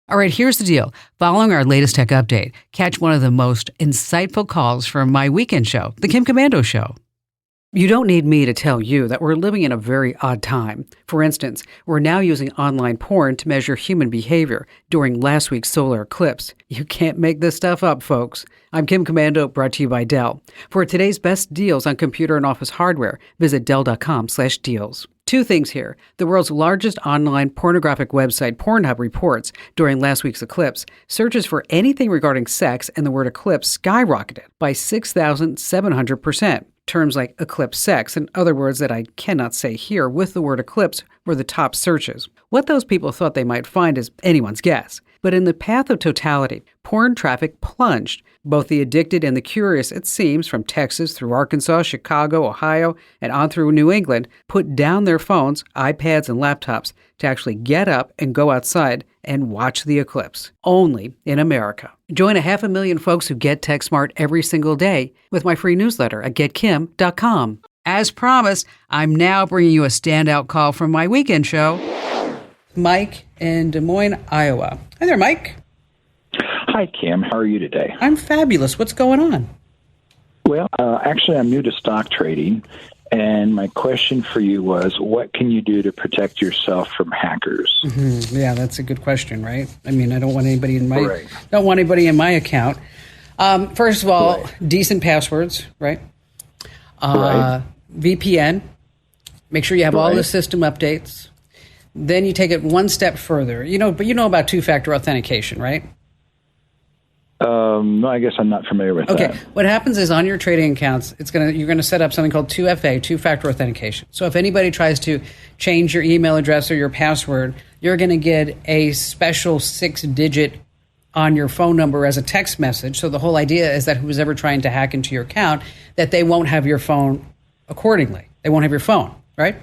All right, here's the deal. Following our latest tech update, catch one of the most insightful calls from my weekend show, The Kim Commando Show. You don't need me to tell you that we're living in a very odd time. For instance, we're now using online porn to measure human behavior during last week's solar eclipse. You can't make this stuff up, folks. I'm Kim Commando, brought to you by Dell. For today's best deals on computer and office hardware, visit Dell.com/deals. Two things here. The world's largest online pornographic website, Pornhub, reports during last week's eclipse, searches for anything regarding sex and the word eclipse skyrocketed by 6,700%. Terms like eclipse sex and other words that I cannot say here with the word eclipse were the top searches. What those people thought they might find is anyone's guess. But in the path of totality, porn traffic plunged. Both the addicted and the curious, it seems, from Texas through Arkansas, Chicago, Ohio, and on through New England, put down their phones, iPads, and laptops to actually get up and go outside and watch the eclipse. Only in America. Join 500,000 folks who get tech smart every single day with my free newsletter at getkim.com. As promised, I'm now bringing you a standout call from my weekend show. Mike in Des Moines, Iowa. Hi there, Mike. Hi, Kim. How are you today? I'm fabulous. What's going on? Well, actually, I'm new to stock trading, and my question for you was, what can you do to protect yourself from hackers? Mm-hmm. Yeah, that's a good question, right? I mean, I don't want anybody in my account. First of all, decent passwords, right? VPN. Make sure you have all the system updates. Then you take it one step further. But you know about two-factor authentication, right? No, I guess I'm not familiar with that. Okay, what happens is on your trading accounts, you're going to set up something called 2FA, two-factor authentication. So if anybody tries to change your email address or your password, you're going to get a special 6-digit on your phone number as a text message. So the whole idea is that who's ever trying to hack into your account, that they won't have your phone accordingly. They won't have your phone, right?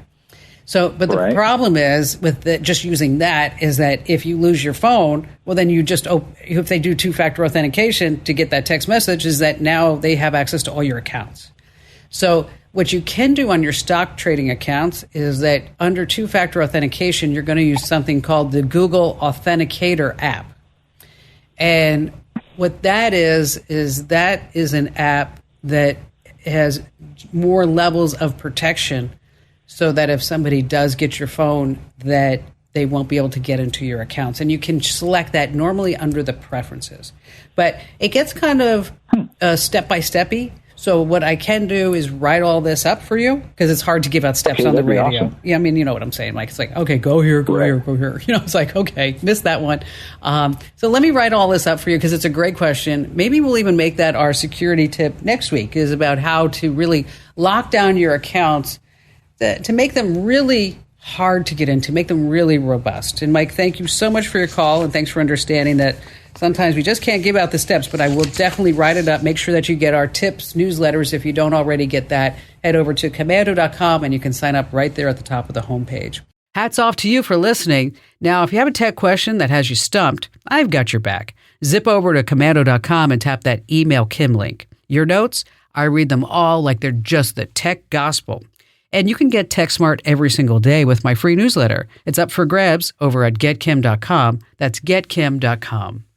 So, but the problem is with just using that is that if you lose your phone, well, then if they do two-factor authentication to get that text message, is that now they have access to all your accounts. So what you can do on your stock trading accounts is that under two-factor authentication, you're going to use something called the Google Authenticator app. And what that is an app that has more levels of protection so that if somebody does get your phone, that they won't be able to get into your accounts. And you can select that normally under the preferences. But it gets kind of step-by-steppy. So what I can do is write all this up for you, because it's hard to give out steps on the radio. Awesome. Yeah, I mean, you know what I'm saying. Like, it's like, okay, go here, go here, go here. It's like, okay, missed that one. So let me write all this up for you, because it's a great question. Maybe we'll even make that our security tip next week, is about how to really lock down your accounts to make them really hard to get into, make them really robust. And Mike, thank you so much for your call, and thanks for understanding that sometimes we just can't give out the steps, but I will definitely write it up. Make sure that you get our tips, newsletters. If you don't already get that, head over to commando.com, and you can sign up right there at the top of the homepage. Hats off to you for listening. Now, if you have a tech question that has you stumped, I've got your back. Zip over to commando.com and tap that Email Kim link. Your notes, I read them all like they're just the tech gospel. And you can get tech smart every single day with my free newsletter. It's up for grabs over at getkim.com. That's getkim.com.